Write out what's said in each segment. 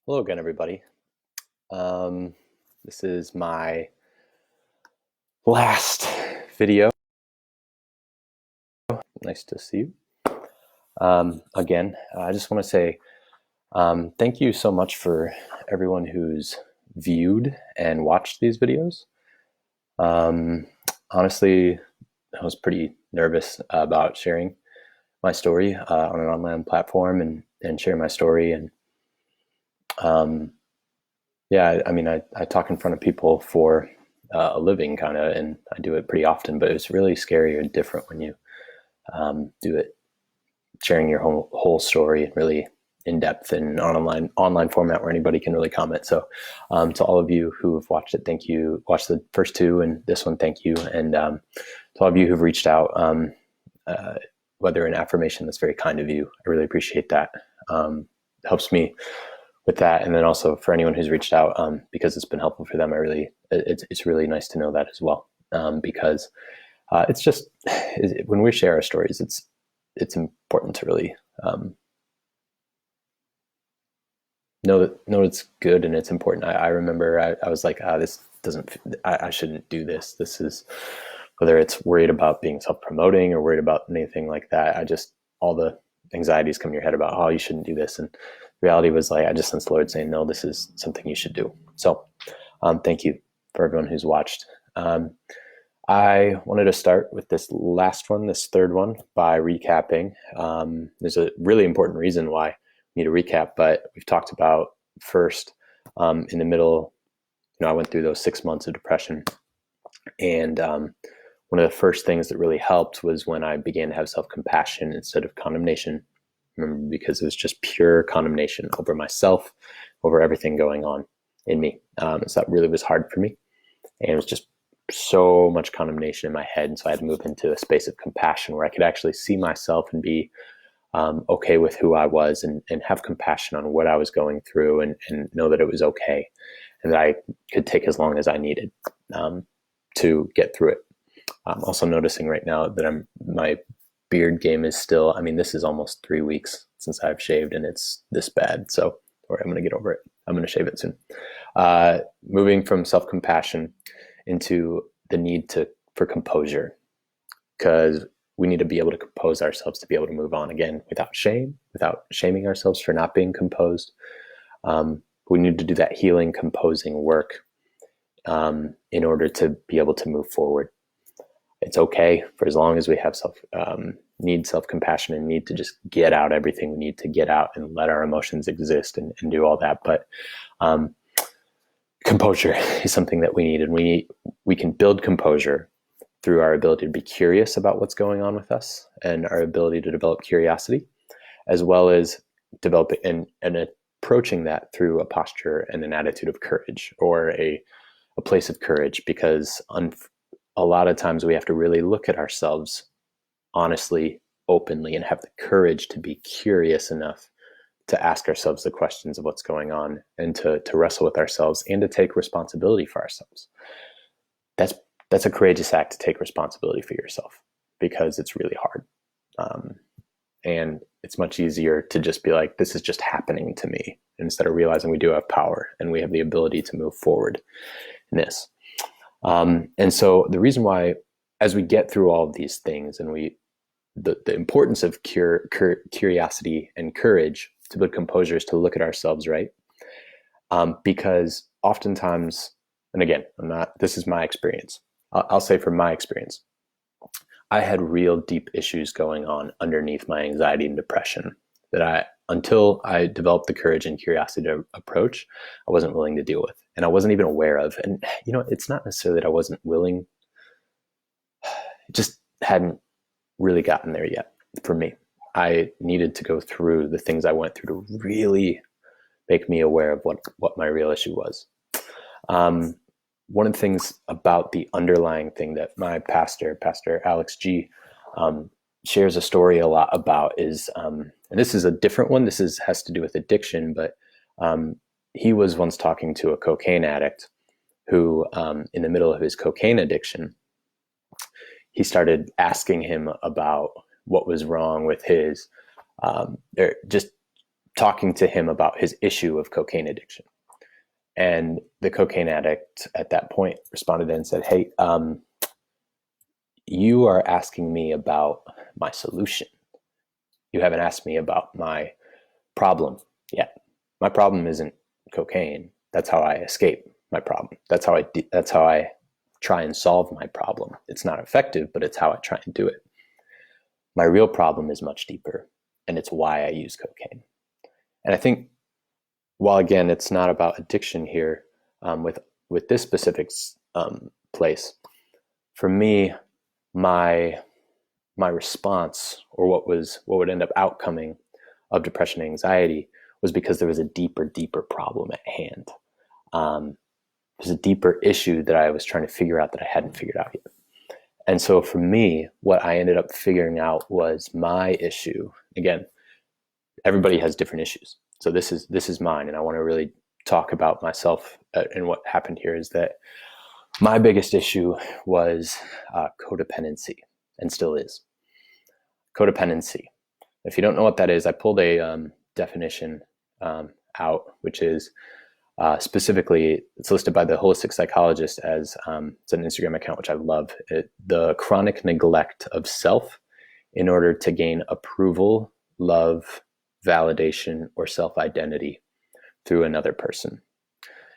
Hello again, everybody. This is my last video. Nice to see you. Again, I just want to say thank you so much for everyone who's viewed and watched these videos. Honestly, I was pretty nervous about sharing my story on an online platform and sharing my story. And yeah, I mean, I talk in front of people for a living kind of, and I do it pretty often, but it's really scary or different when you do it, sharing your whole story and really in depth in an online format where anybody can really comment. So to all of you who have watched it, thank you. Watched the first two and this one, thank you. And to all of you who've reached out, whether an affirmation, that's very kind of you. I really appreciate that. It helps me with that. And then also for anyone who's reached out, because it's been helpful for them, it's really nice to know that as well. Because it's just, when we share our stories, it's important to really know it's good and it's important. I remember I was like, this doesn't, I shouldn't do this. This is, whether it's worried about being self-promoting or worried about anything like that, all the anxieties come in your head about, oh, you shouldn't do this. And the reality was like, I just sensed the Lord saying, no, this is something you should do. So thank you for everyone who's watched. I wanted to start with this last one, this third one, by recapping. There's a really important reason why we need to recap, but we've talked about first in the middle, I went through those 6 months of depression. And one of the first things that really helped was when I began to have self-compassion instead of condemnation. Remember, because it was just pure condemnation over myself, over everything going on in me. So that really was hard for me. And it was just so much condemnation in my head. And so I had to move into a space of compassion where I could actually see myself and be okay with who I was and have compassion on what I was going through and know that it was okay and that I could take as long as I needed to get through it. I'm also noticing right now that my beard game is still, this is almost 3 weeks since I've shaved and it's this bad. So, I'm going to get over it. I'm going to shave it soon. Moving from self-compassion into the need for composure, because we need to be able to compose ourselves to be able to move on again without shame, without shaming ourselves for not being composed. We need to do that healing, composing work in order to be able to move forward. It's okay for as long as we have need self-compassion and need to just get out everything we need to get out and let our emotions exist and do all that. But composure is something that we need, and we can build composure through our ability to be curious about what's going on with us and our ability to develop curiosity, as well as developing and approaching that through a posture and an attitude of courage, or a place of courage, because a lot of times we have to really look at ourselves honestly, openly, and have the courage to be curious enough to ask ourselves the questions of what's going on and to wrestle with ourselves and to take responsibility for ourselves. That's a courageous act, to take responsibility for yourself, because it's really hard. And it's much easier to just be like, this is just happening to me, instead of realizing we do have power and we have the ability to move forward in this. And so the reason why, as we get through all of these things, and the importance of curiosity and courage to build composure is to look at ourselves, right? Because oftentimes, and again, this is my experience. I'll say from my experience, I had real deep issues going on underneath my anxiety and depression that until I developed the courage and curiosity to approach, I wasn't willing to deal with, and I wasn't even aware of. And it's not necessarily that I wasn't willing, it just hadn't really gotten there yet for me. I needed to go through the things I went through to really make me aware of what my real issue was. One of the things about the underlying thing that my Pastor Alex G, shares a story a lot about is, and this is a different one. This has to do with addiction, but he was once talking to a cocaine addict who, in the middle of his cocaine addiction, he started asking him about what was wrong with his, just talking to him about his issue of cocaine addiction. And the cocaine addict at that point responded and said, hey, you are asking me about my solution. You haven't asked me about my problem yet. My problem isn't cocaine. That's how I escape my problem. That's how I try and solve my problem. It's not effective, but it's how I try and do it. My real problem is much deeper, and it's why I use cocaine. And I think, while again, it's not about addiction here, with this specific place, for me, my response, or what would end up outcoming of depression and anxiety, was because there was a deeper problem at hand. There's a deeper issue that I was trying to figure out that I hadn't figured out yet. And so for me, what I ended up figuring out was my issue. Again, everybody has different issues. So this is mine. And I want to really talk about myself, and what happened here is that my biggest issue was codependency, and still is. Codependency. If you don't know what that is, I pulled a definition out, which is specifically, it's listed by the holistic psychologist as, it's an Instagram account, which I love, the chronic neglect of self in order to gain approval, love, validation, or self-identity through another person.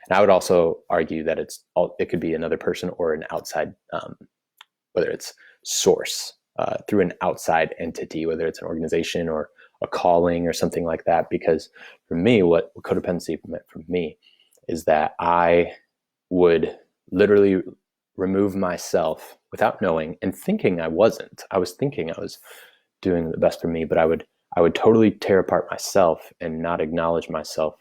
And I would also argue that it could be another person or an outside, whether it's source, through an outside entity, whether it's an organization or a calling or something like that. Because for me, what codependency meant for me is that I would literally remove myself without knowing and thinking I wasn't. I was thinking I was doing the best for me, but I would totally tear apart myself and not acknowledge myself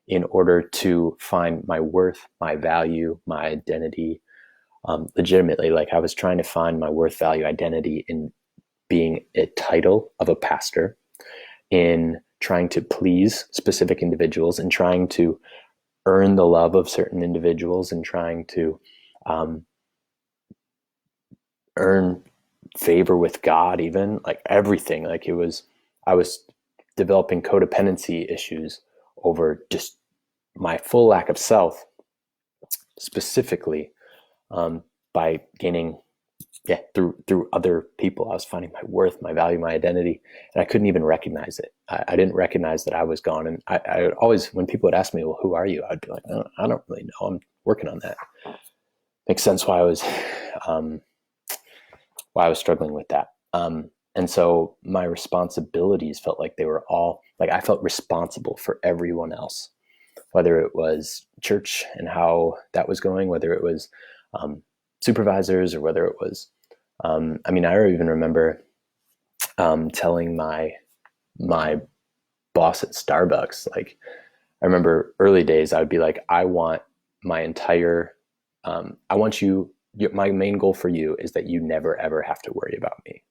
in order to find my worth, my value, my identity. Legitimately, like I was trying to find my worth, value, identity in being a title of a pastor, in trying to please specific individuals, and trying to earn the love of certain individuals, and trying to earn favor with God, even like everything. Like I was developing codependency issues over just my full lack of self, specifically by gaining, through other people. I was finding my worth, my value, my identity, and I couldn't even recognize it. I didn't recognize that I was gone. And I always, when people would ask me, well, who are you? I'd be like, I don't really know. I'm working on that. Makes sense why I was struggling with that. And so my responsibilities felt like they were all, like I felt responsible for everyone else, whether it was church and how that was going, whether it was supervisors, or whether it was, I even remember telling my boss at Starbucks, like I remember early days, I would be like, I want my entire, my main goal for you is that you never, ever have to worry about me,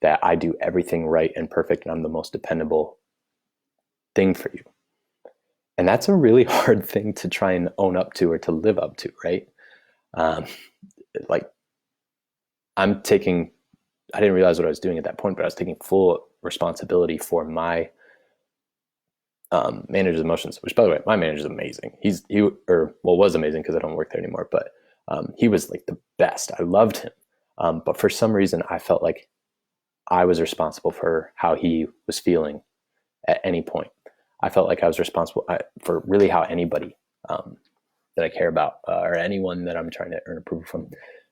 that I do everything right and perfect, and I'm the most dependable thing for you. And that's a really hard thing to try and own up to, or to live up to, right? Like I didn't realize what I was doing at that point, but I was taking full responsibility for my manager's emotions, which, by the way, my manager's amazing. Was amazing, because I don't work there anymore, but he was like the best. I loved him. But for some reason, I felt like I was responsible for how he was feeling at any point. I felt like I was responsible for really how anybody that I care about, or anyone that I'm trying to earn approval from,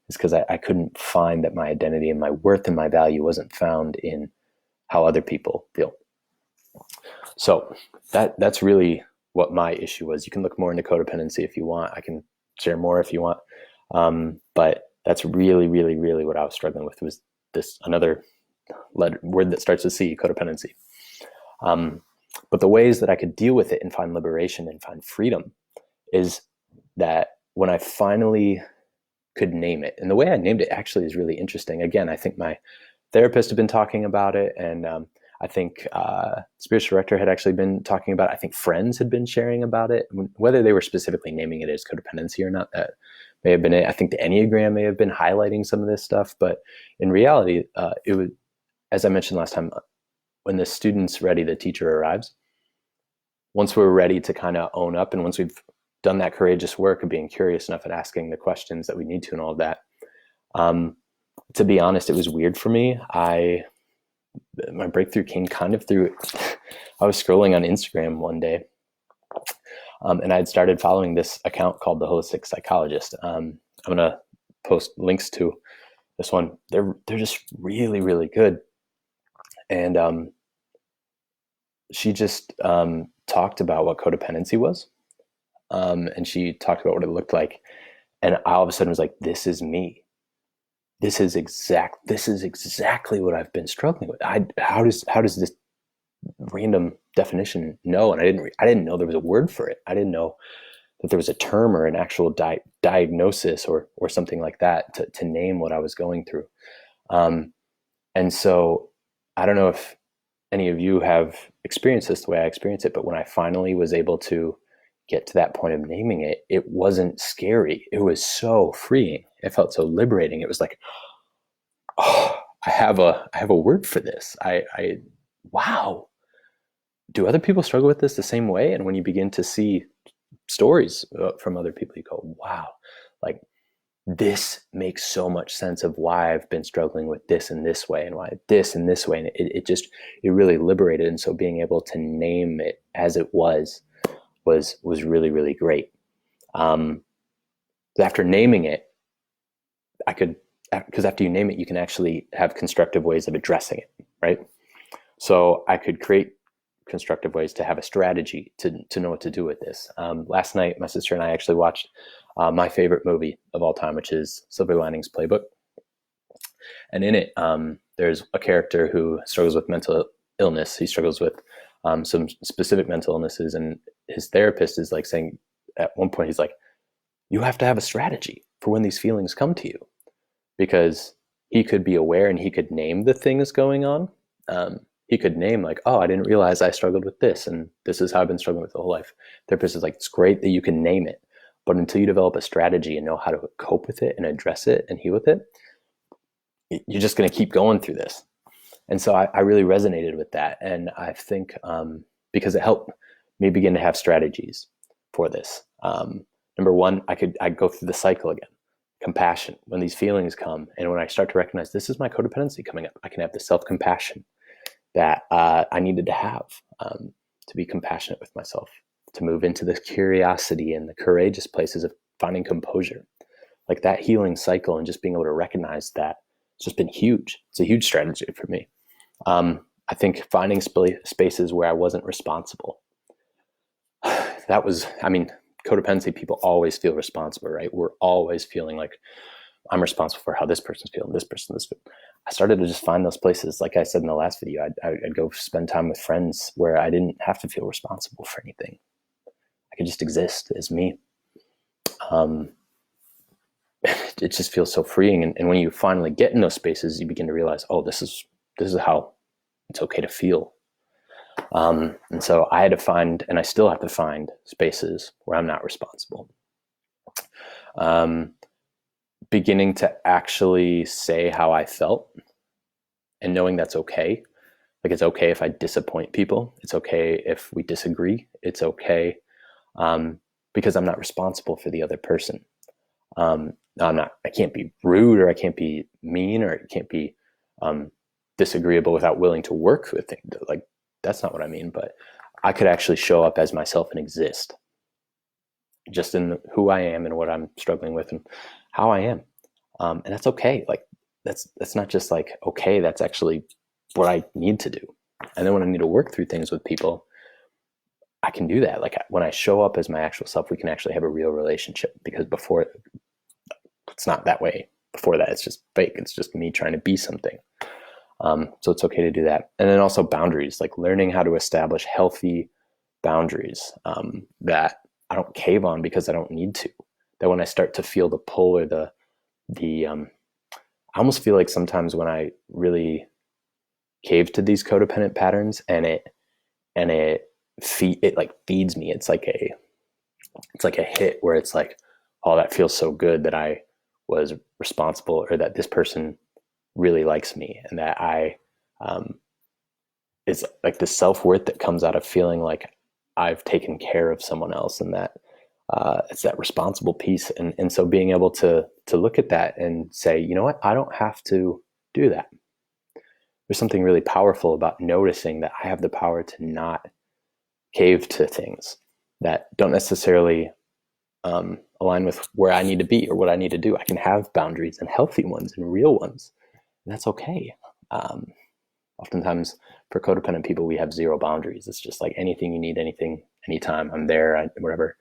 is because I couldn't find that my identity and my worth and my value wasn't found in how other people feel. So that's really what my issue was. You can look more into codependency if you want. I can share more if you want. But that's really, really, really what I was struggling with, was this another word that starts with C, codependency. But the ways that I could deal with it and find liberation and find freedom is that when I finally could name it, and the way I named it actually is really interesting. Again, I think my therapist had been talking about it, and I think spiritual director had actually been talking about it. I think friends had been sharing about it. Whether they were specifically naming it as codependency or not, that may have been it. I think the Enneagram may have been highlighting some of this stuff, but in reality, it was, as I mentioned last time, when the student's ready, the teacher arrives. once we're ready to kind of own up, and once we've done that courageous work of being curious enough and asking the questions that we need to and all of that, to be honest, it was weird for me. My breakthrough came kind of through, I was scrolling on Instagram one day, and I'd started following this account called The Holistic Psychologist. I'm going to post links to this one. They're just really, really good. And she just talked about what codependency was. And she talked about what it looked like. And I all of a sudden was like, this is me. This is exactly what I've been struggling with. How does this random definition know? And I didn't know there was a word for it. I didn't know that there was a term or an actual diagnosis or something like that to name what I was going through. And so I don't know if any of you have experienced this the way I experienced it, but when I finally was able to get to that point of naming it, it wasn't scary. It was so freeing. It felt so liberating. It was like, oh, I have a word for this. Wow. Do other people struggle with this the same way? And when you begin to see stories from other people, you go, wow, like this makes so much sense of why I've been struggling with this in this way and why this in this way. And it really liberated. And so being able to name it as it was really, really great. After naming it, because after you name it, you can actually have constructive ways of addressing it, right? So I could create constructive ways to have a strategy to know what to do with this. Last night, my sister and I actually watched my favorite movie of all time, which is Silver Linings Playbook. And in it, there's a character who struggles with mental illness. He struggles with some specific mental illnesses, and his therapist is like saying, at one point, he's like, you have to have a strategy for when these feelings come to you, because he could be aware and he could name the things going on. He could name like, oh, I didn't realize I struggled with this, and this is how I've been struggling with the whole life. Therapist is like, it's great that you can name it, but until you develop a strategy and know how to cope with it and address it and heal with it, you're just going to keep going through this. And so I really resonated with that. And I think because it helped me begin to have strategies for this. Number one, I'd go through the cycle again. Compassion, when these feelings come, and when I start to recognize this is my codependency coming up, I can have the self-compassion that I needed to have to be compassionate with myself, to move into the curiosity and the courageous places of finding composure. Like that healing cycle and just being able to recognize that, it's just been huge. It's a huge strategy for me. I think finding spaces where I wasn't responsible. That was, codependency people always feel responsible, right? We're always feeling like I'm responsible for how this person's feeling, this person, this. I started to just find those places. Like I said in the last video, I'd go spend time with friends where I didn't have to feel responsible for anything. I could just exist as me. It just feels so freeing. And when you finally get in those spaces, you begin to realize, oh, this is how it's okay to feel. And so I had to find, and I still have to find, spaces where I'm not responsible. Beginning to actually say how I felt and knowing that's okay. Like it's okay if I disappoint people. It's okay if we disagree. It's okay because I'm not responsible for the other person. I can't be rude, or I can't be mean, or it can't be disagreeable without willing to work with things. Like that's not what I mean, but I could actually show up as myself and exist just in who I am and what I'm struggling with and how I am. And that's okay. Like that's not just like, okay, that's actually what I need to do. And then when I need to work through things with people, I can do that. Like when I show up as my actual self, we can actually have a real relationship, because before it's not that way. Before that, it's just fake. It's just me trying to be something. So it's okay to do that. And then also boundaries, like learning how to establish healthy boundaries that I don't cave on because I don't need to. That when I start to feel the pull or the I almost feel like sometimes when I really cave to these codependent patterns and it feeds me. It's like a hit where it's like, oh, that feels so good that I was responsible, or that this person really likes me, and that it's like the self-worth that comes out of feeling like I've taken care of someone else, and that it's that responsible piece. And so being able to look at that and say, you know what, I don't have to do that. There's something really powerful about noticing that I have the power to not cave to things that don't necessarily align with where I need to be or what I need to do. I can have boundaries, and healthy ones and real ones, and that's okay. Oftentimes for codependent people, we have zero boundaries. It's just like anything you need, anything, anytime, I'm there, whatever.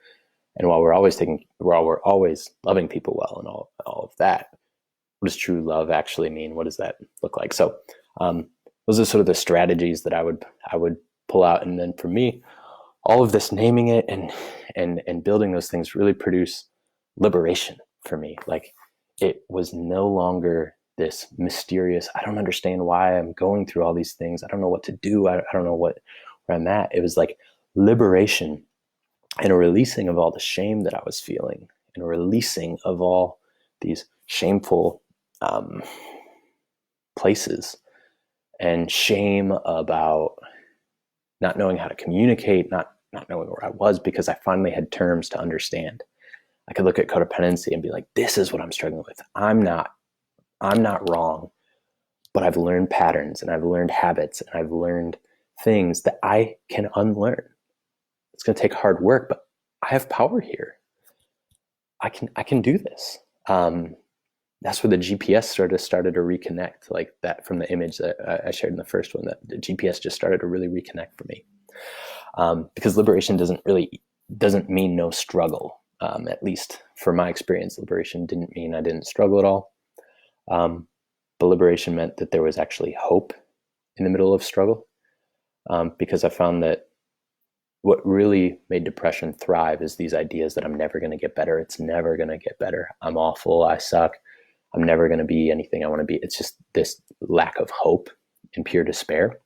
And while we're always loving people well and all of that, what does true love actually mean? What does that look like? So those are sort of the strategies that I would pull out. And then for me, all of this naming it and building those things really produce liberation for me. Like, it was no longer this mysterious, I don't understand why I'm going through all these things. I don't know what to do. I don't know where I'm at. It was like liberation and a releasing of all the shame that I was feeling, and a releasing of all these shameful places, and shame about not knowing how to communicate, not knowing where I was, because I finally had terms to understand. I could look at codependency and be like, this is what I'm struggling with. I'm not wrong, but I've learned patterns, and I've learned habits, and I've learned things that I can unlearn. It's going to take hard work, but I have power here. I can do this. That's where the GPS started to reconnect, like that from the image that I shared in the first one, that the GPS just started to really reconnect for me. Because liberation doesn't mean no struggle. At least for my experience, liberation didn't mean I didn't struggle at all. But liberation meant that there was actually hope in the middle of struggle. Because I found that what really made depression thrive is these ideas that I'm never going to get better. It's never going to get better. I'm awful. I suck. I'm never going to be anything I want to be. It's just this lack of hope and pure despair.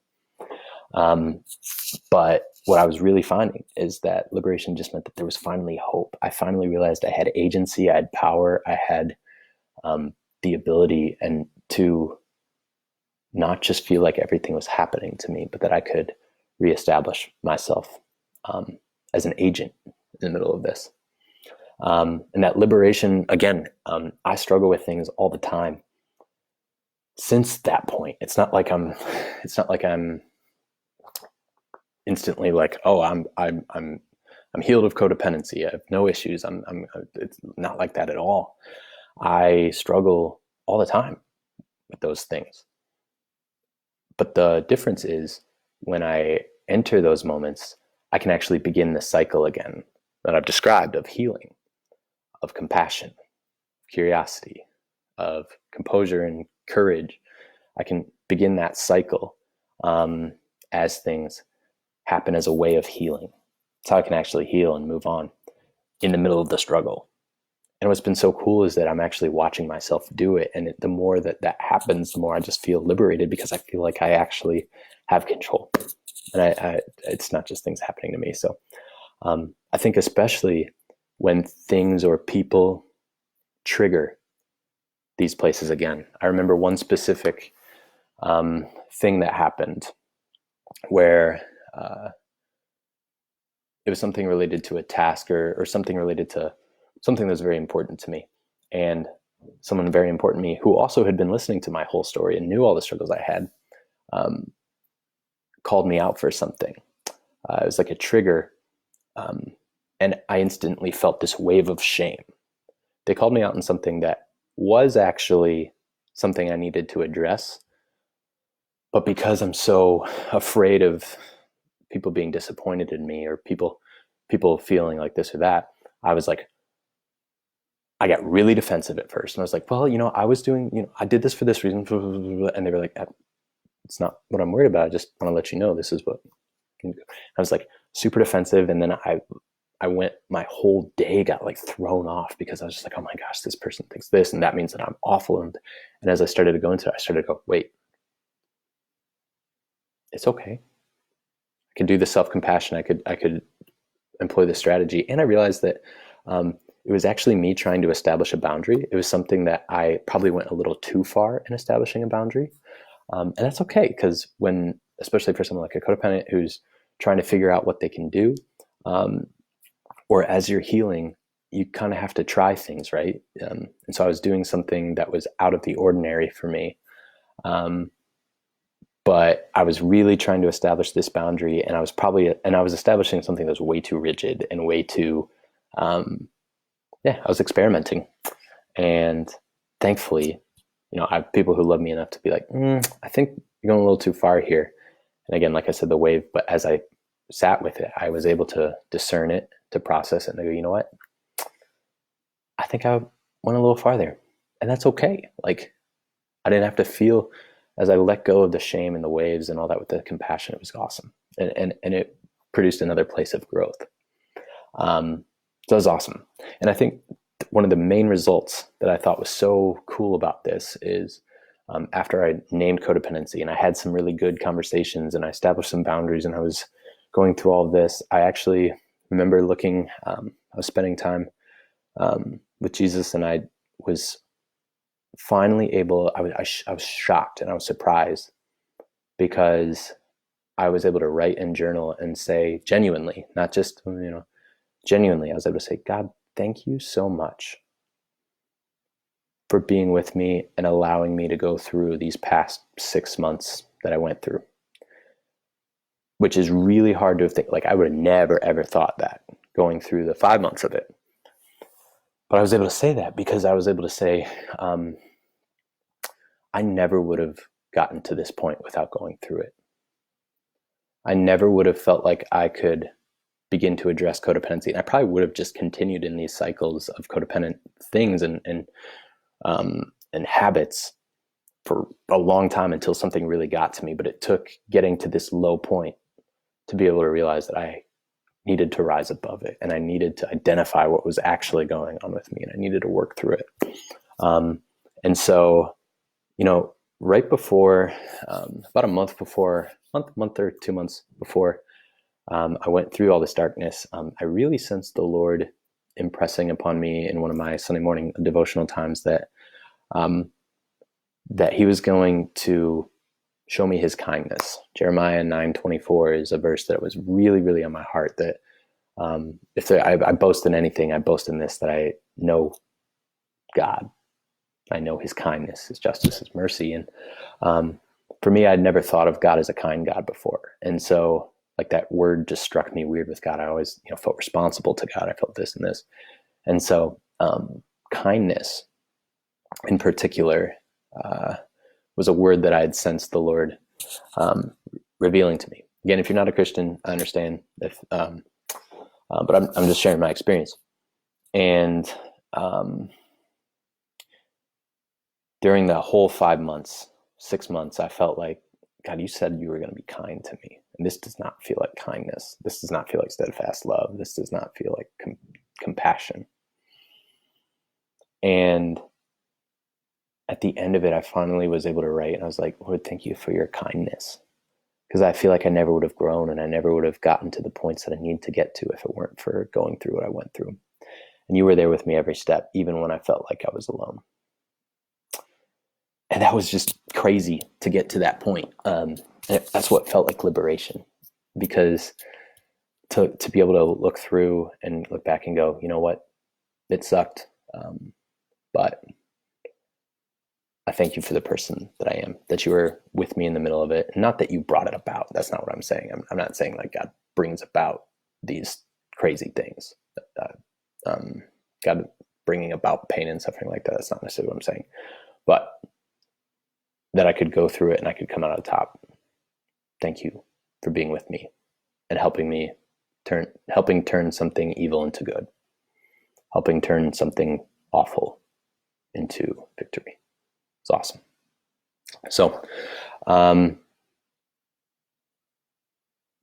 But what I was really finding is that liberation just meant that there was finally hope. I finally realized I had agency, I had power, I had the ability and to not just feel like everything was happening to me, but that I could reestablish myself as an agent in the middle of this. And that liberation, again, I struggle with things all the time. Since that point, it's not like I'm instantly like, oh, I'm healed of codependency. I have no issues. It's not like that at all. I struggle all the time with those things. But the difference is when I enter those moments, I can actually begin the cycle again that I've described of healing, of compassion, curiosity, of composure and courage. I can begin that cycle as things happen as a way of healing. It's how I can actually heal and move on in the middle of the struggle. And what's been so cool is that I'm actually watching myself do it. And the more that happens, the more I just feel liberated, because I feel like I actually have control. And it's not just things happening to me. So I think especially when things or people trigger these places again. I remember one specific thing that happened where it was something related to a task or something related to something that was very important to me. And someone very important to me who also had been listening to my whole story and knew all the struggles I had called me out for something. It was like a trigger. And I instantly felt this wave of shame. They called me out on something that was actually something I needed to address. But because I'm so afraid of people being disappointed in me or people feeling like this or that, I was like, I got really defensive at first. And I was like, well, I was doing, I did this for this reason. And they were like, it's not what I'm worried about. I just want to let you know this is what. I was like super defensive. And then my whole day got like thrown off because I was just like, oh my gosh, this person thinks this, and that means that I'm awful. And as I started to go into it, I started to go, wait, it's okay. I could do the self-compassion. I could employ the strategy. And I realized that it was actually me trying to establish a boundary. It was something that I probably went a little too far in establishing a boundary. And that's okay, because especially for someone like a codependent who's trying to figure out what they can do, or as you're healing, you kind of have to try things, right? And so I was doing something that was out of the ordinary for me. But I was really trying to establish this boundary, and I was establishing something that was way too rigid and way too, I was experimenting. And thankfully, I have people who love me enough to be like, I think you're going a little too far here. And again, like I said, the wave, but as I sat with it, I was able to discern it, to process it, and I go, you know what? I think I went a little farther, and that's okay. Like, I didn't have to feel, as I let go of the shame and the waves and all that with the compassion, it was awesome. And it produced another place of growth. So it was awesome. And I think one of the main results that I thought was so cool about this is after I named codependency and I had some really good conversations and I established some boundaries and I was going through all of this, I actually remember looking, I was spending time with Jesus, and I was finally able, I was shocked and I was surprised because I was able to write and journal and say genuinely, not just, genuinely, I was able to say, God, thank you so much for being with me and allowing me to go through these past 6 months that I went through, which is really hard to think. Like, I would have never, ever thought that going through the 5 months of it. But I was able to say that because I was able to say, I never would have gotten to this point without going through it. I never would have felt like I could begin to address codependency. And I probably would have just continued in these cycles of codependent things and habits for a long time until something really got to me. But it took getting to this low point to be able to realize that I needed to rise above it, and I needed to identify what was actually going on with me, and I needed to work through it. And so, right before, about a month before, month or 2 months before I went through all this darkness, I really sensed the Lord impressing upon me in one of my Sunday morning devotional times that he was going to show me his kindness. Jeremiah 9:24 is a verse that was really, really on my heart, that I boast in anything, I boast in this, that I know God. I know his kindness, his justice, his mercy. And for me, I'd never thought of God as a kind God before. And so, like, that word just struck me weird with God. I always felt responsible to God. I felt this and this. And so kindness in particular was a word that I had sensed the Lord revealing to me. Again, if you're not a Christian, I understand. But I'm just sharing my experience. And during the whole 5 months, 6 months, I felt like, God, you said you were going to be kind to me. And this does not feel like kindness. This does not feel like steadfast love. This does not feel like compassion. And at the end of it, I finally was able to write, and I was like, Lord, thank you for your kindness. Because I feel like I never would have grown, and I never would have gotten to the points that I need to get to if it weren't for going through what I went through. And you were there with me every step, even when I felt like I was alone. And that was just crazy to get to that point. That's what felt like liberation, because to be able to look through and look back and go, you know what, it sucked, but I thank you for the person that I am, that you were with me in the middle of it. Not that you brought it about. That's not what I'm saying. I'm not saying like God brings about these crazy things. God bringing about pain and suffering like that. That's not necessarily what I'm saying. But that I could go through it and I could come out on top. Thank you for being with me and helping turn something evil into good, helping turn something awful into victory. It's awesome. So,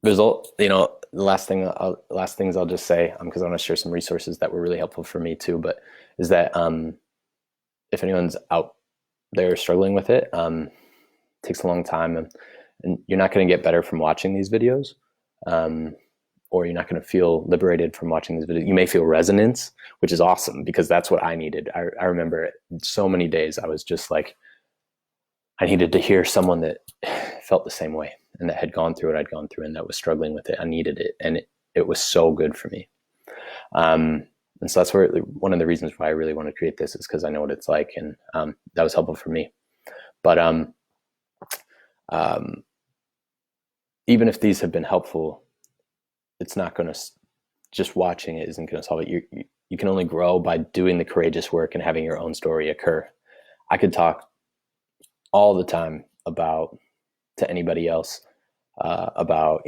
result, the last things I'll just say, because I want to share some resources that were really helpful for me too, but is that if anyone's out there struggling with it, takes a long time, and you're not going to get better from watching these videos, or you're not going to feel liberated from watching these videos. You may feel resonance, which is awesome, because that's what I needed. I remember so many days I was just like, I needed to hear someone that felt the same way and that had gone through what I'd gone through and that was struggling with it. I needed it. And it was so good for me. And so that's one of the reasons why I really want to create this, is because I know what it's like, and that was helpful for me. But even if these have been helpful, it's not going to, just watching it isn't going to solve it. You can only grow by doing the courageous work and having your own story occur. I could talk all the time to anybody else about,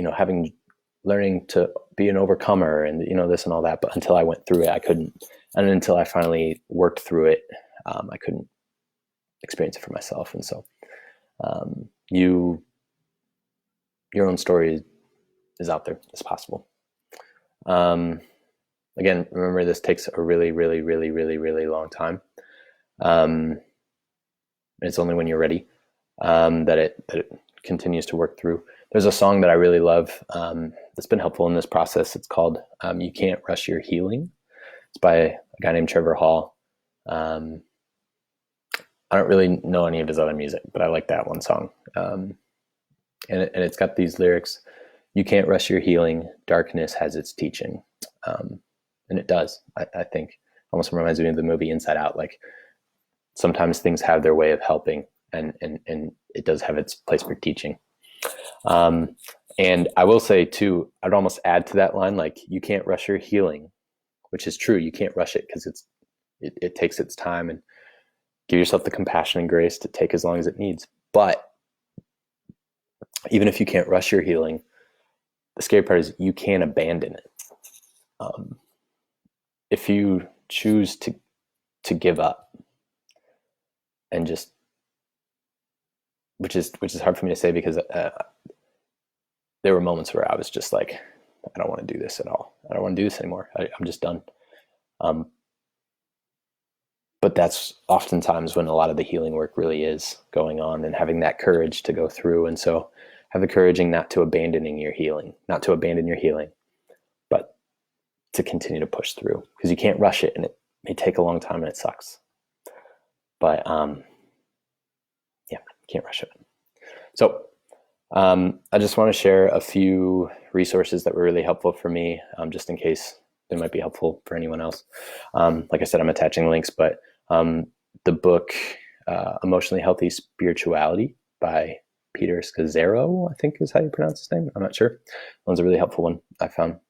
learning to be an overcomer and, this and all that. But until I went through it, I couldn't. And until I finally worked through it, I couldn't experience it for myself. And so your own story is out there. It's possible. Again, remember, this takes a really, really, really, really, really long time. It's only when you're ready that it continues to work through. There's a song that I really love that's been helpful in this process. It's called "You Can't Rush Your Healing." It's by a guy named Trevor Hall. I don't really know any of his other music, but I like that one song. And it's got these lyrics: "You can't rush your healing. Darkness has its teaching." And it does. I think almost reminds me of the movie Inside Out. Like, sometimes things have their way of helping, and it does have its place for teaching. And I will say too, I'd almost add to that line, like, you can't rush your healing, which is true. You can't rush it, because it takes its time, and give yourself the compassion and grace to take as long as it needs. But even if you can't rush your healing, the scary part is you can't abandon it. If you choose to give up and just, which is hard for me to say, because there were moments where I was just like, I don't want to do this at all. I don't want to do this anymore. I'm just done. But that's oftentimes when a lot of the healing work really is going on, and having that courage to go through. And so have the courage not to abandon your healing, but to continue to push through, because you can't rush it, and it may take a long time, and it sucks. But can't rush it. So I just want to share a few resources that were really helpful for me, just in case they might be helpful for anyone else. Like I said, I'm attaching links, but the book Emotionally Healthy Spirituality by Peter Scazzaro, I think is how you pronounce his name. I'm not sure. That one's a really helpful one I found.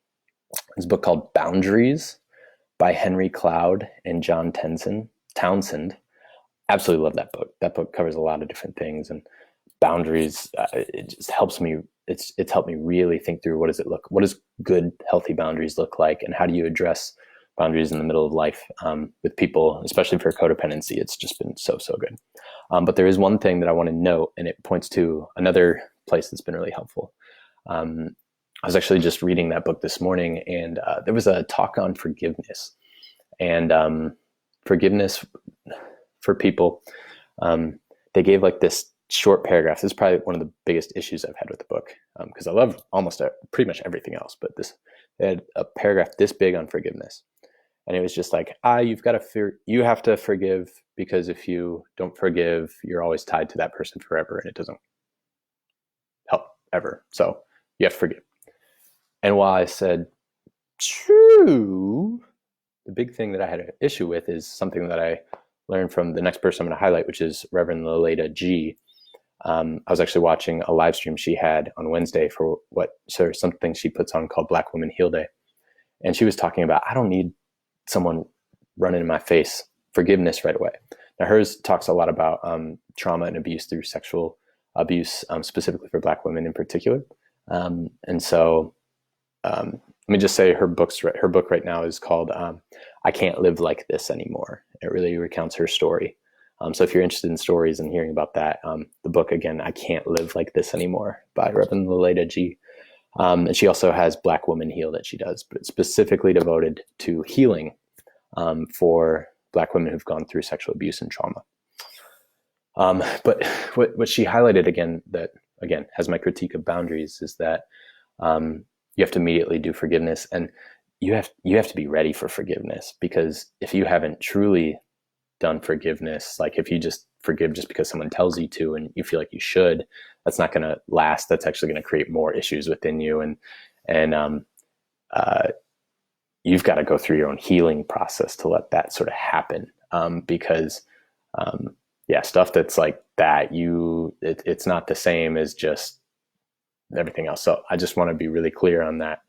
There's a book called Boundaries by Henry Cloud and John Townsend. Absolutely love that book. That book covers a lot of different things, and boundaries, it just helps me. It's helped me really think through, what does good, healthy boundaries look like, and how do you address boundaries in the middle of life with people, especially for codependency. It's just been so good. But there is one thing that I want to note, and it points to another place that's been really helpful. I was actually just reading that book this morning, and there was a talk on forgiveness, and forgiveness for people. They gave like this short paragraph. This is probably one of the biggest issues I've had with the book, because I love almost pretty much everything else, but they had a paragraph this big on forgiveness, and it was just like, you have to forgive, because if you don't forgive, you're always tied to that person forever, and it doesn't help ever. So you have to forgive. And while I said true, the big thing that I had an issue with is something that I learned from the next person I'm going to highlight, which is Reverend Lolita G. I was actually watching a live stream she had on Wednesday for something she puts on called Black Women Heal Day. And she was talking about, I don't need someone running in my face forgiveness right away. Now, hers talks a lot about trauma and abuse through sexual abuse, specifically for Black women in particular. And so let me just say her book right now is called I Can't Live Like This Anymore. It really recounts her story. So if you're interested in stories and hearing about that, the book, again, I Can't Live Like This Anymore by Reverend Lolita G. And she also has Black Women Heal that she does, but it's specifically devoted to healing for Black women who've gone through sexual abuse and trauma. But what she highlighted again, that again has my critique of boundaries, is that you have to immediately do forgiveness, and you have to be ready for forgiveness, because if you haven't truly done forgiveness, like if you just forgive just because someone tells you to and you feel like you should, that's not going to last. That's actually going to create more issues within you, and you've got to go through your own healing process to let that sort of happen. Because stuff that's like that, it's not the same as just everything else. So I just want to be really clear on that.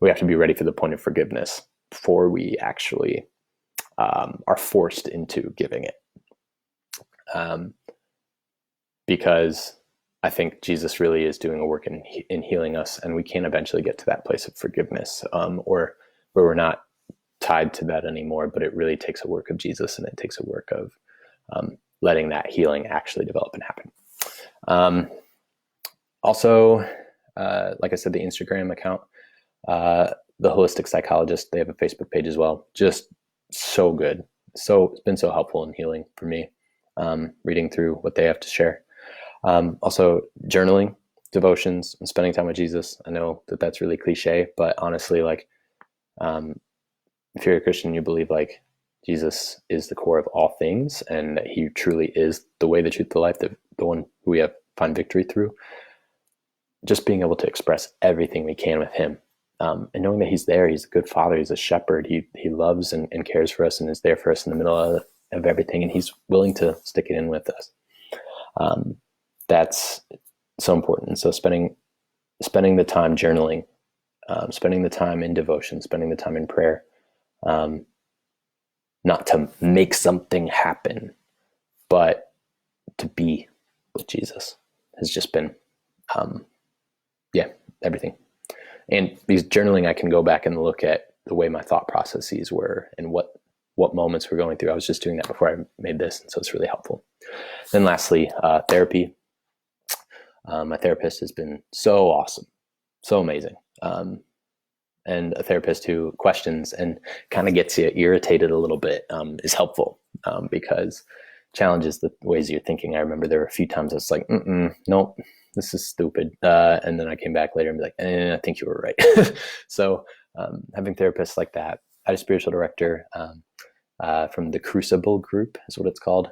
We have to be ready for the point of forgiveness before we actually are forced into giving it. Because I think Jesus really is doing a work in healing us, and we can eventually get to that place of forgiveness, or where we're not tied to that anymore, but it really takes a work of Jesus, and it takes a work of letting that healing actually develop and happen. Also, like I said, the Instagram account, the Holistic Psychologist, they have a Facebook page as well. Just so good. So it's been so helpful in healing for me, reading through what they have to share. Also journaling, devotions, and spending time with Jesus. I know that that's really cliche, but honestly, like, if you're a Christian, you believe like Jesus is the core of all things, and that he truly is the way, the truth, the life, the one who we find victory through. Just being able to express everything we can with him, and knowing that he's there, he's a good father, he's a shepherd, he loves and cares for us and is there for us in the middle of everything, and he's willing to stick it in with us. That's so important. And so spending the time journaling, spending the time in devotion, spending the time in prayer, not to make something happen, but to be with Jesus, has just been, everything. And because journaling, I can go back and look at the way my thought processes were and what moments we're going through. I was just doing that before I made this, and so it's really helpful. Then lastly, therapy. My therapist has been so awesome, so amazing. And a therapist who questions and kind of gets you irritated a little bit is helpful, because challenges the ways you're thinking. I remember there were a few times I was like, nope, this is stupid. And then I came back later and be like, I think you were right. So having therapists like that. I had a spiritual director from the Crucible Group is what it's called.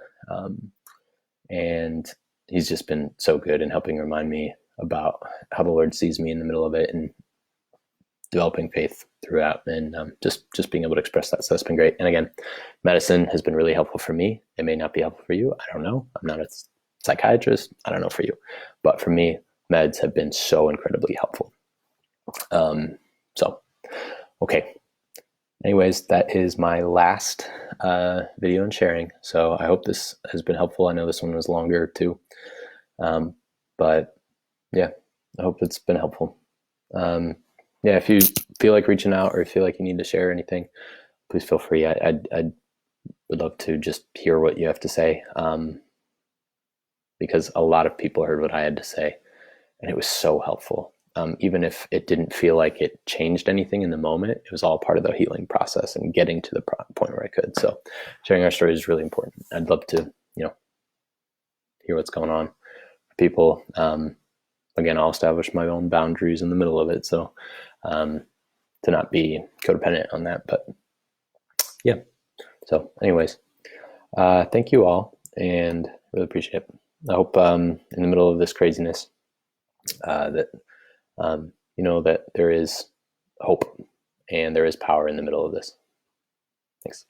And he's just been so good in helping remind me about how the Lord sees me in the middle of it, and developing faith throughout, and just being able to express that. So that's been great. And again, medicine has been really helpful for me. It may not be helpful for you. I don't know. I'm not a psychiatrist. I don't know for you. But for me, meds have been so incredibly helpful. Okay. Anyways, that is my last video and sharing. So I hope this has been helpful. I know this one was longer too. But yeah, I hope it's been helpful. If you feel like reaching out, or feel like you need to share anything, please feel free. I would love to just hear what you have to say, because a lot of people heard what I had to say, and it was so helpful. Even if it didn't feel like it changed anything in the moment, it was all part of the healing process and getting to the point where I could. So sharing our story is really important. I'd love to, hear what's going on for people. Again, I'll establish my own boundaries in the middle of it. So to not be codependent on that, but yeah. So anyways, thank you all, and really appreciate it. I hope in the middle of this craziness that that there is hope and there is power in the middle of this. Thanks.